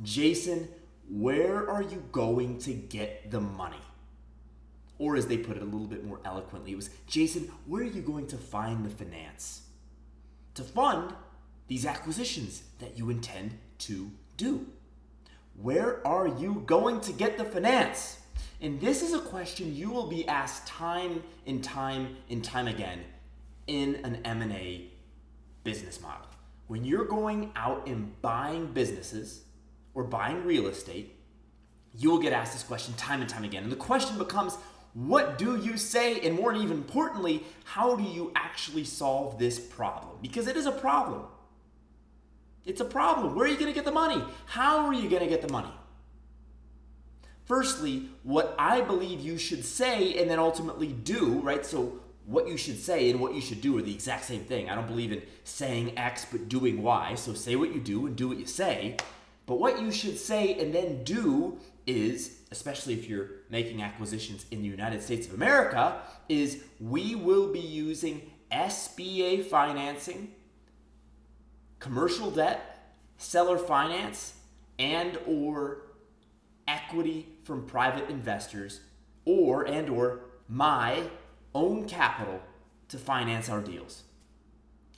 Jason, where are you going to get the money? Or as they put it a little bit more eloquently, it was, Jason, where are you going to find the finance to fund these acquisitions that you intend to do? Where are you going to get the finance? And this is a question you will be asked time and time and time again in an M&A business model. When you're going out and buying businesses or buying real estate, you will get asked this question time and time again. And the question becomes, what do you say? And more even importantly, how do you actually solve this problem? Because it is a problem. It's a problem. Where are you going to get the money? How are you going to get the money? Firstly, what I believe you should say and then ultimately do, right? So what you should say and what you should do are the exact same thing. I don't believe in saying X but doing Y. So say what you do and do what you say. But what you should say and then do is, especially if you're making acquisitions in the United States of America, is we will be using SBA financing, commercial debt, seller finance, and or equity from private investors or my own capital to finance our deals.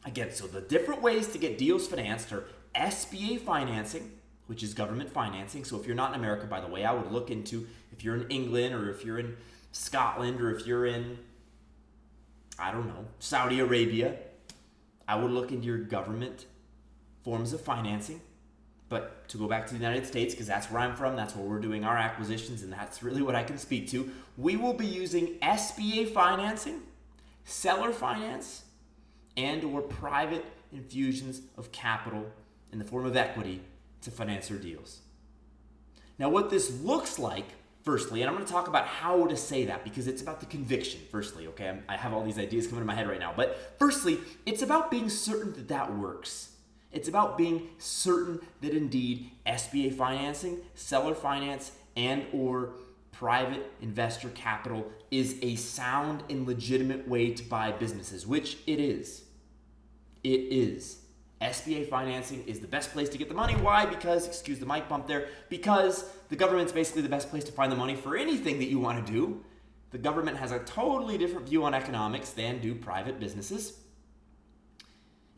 Again, so the different ways to get deals financed are SBA financing, which is government financing. So if you're not in America, by the way, I would look into if you're in England or if you're in Scotland or if you're in, I don't know, Saudi Arabia, I would look into your government forms of financing. But to go back to the United States, because that's where I'm from, that's where we're doing our acquisitions, and that's really what I can speak to, we will be using SBA financing, seller finance, and or private infusions of capital in the form of equity to finance our deals. Now what this looks like, firstly, and I'm going to talk about how to say that because it's about the conviction, firstly, okay? I have all these ideas coming to my head right now. But firstly, it's about being certain that that works. It's about being certain that indeed SBA financing, seller finance, and or private investor capital is a sound and legitimate way to buy businesses, which it is. It is. SBA financing is the best place to get the money. Why? Because, excuse the mic bump there, because the government's basically the best place to find the money for anything that you want to do. The government has a totally different view on economics than do private businesses.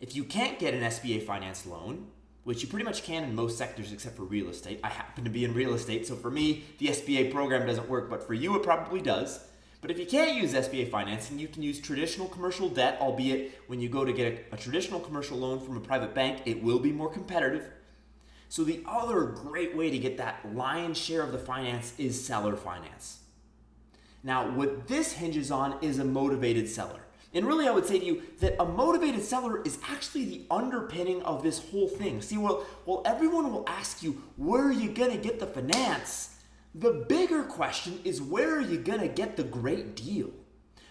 If you can't get an SBA finance loan, which you pretty much can in most sectors except for real estate. I happen to be in real estate, so for me, the SBA program doesn't work, but for you, it probably does. But if you can't use SBA financing, you can use traditional commercial debt, albeit when you go to get a traditional commercial loan from a private bank, it will be more competitive. So the other great way to get that lion's share of the finance is seller finance. Now, what this hinges on is a motivated seller. And really, I would say to you that a motivated seller is actually the underpinning of this whole thing. See, well, everyone will ask you, where are you going to get the finance? The bigger question is, where are you going to get the great deal?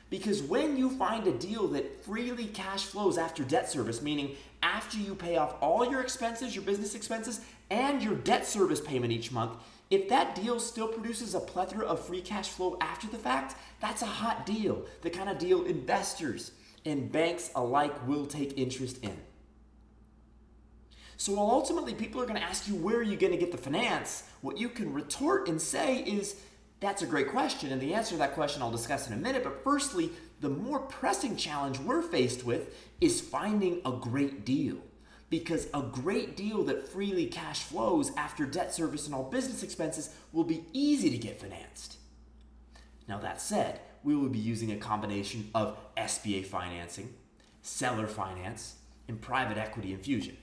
Because when you find a deal that freely cash flows after debt service, meaning after you pay off all your expenses, your business expenses, and your debt service payment each month, if that deal still produces a plethora of free cash flow after the fact, that's a hot deal, the kind of deal investors and banks alike will take interest in. So while ultimately people are going to ask you, where are you going to get the finance? What you can retort and say is, that's a great question, and the answer to that question I'll discuss in a minute. But firstly, the more pressing challenge we're faced with is finding a great deal. Because a great deal that freely cash flows after debt service and all business expenses will be easy to get financed. Now that said, we will be using a combination of SBA financing, seller finance, and private equity infusion.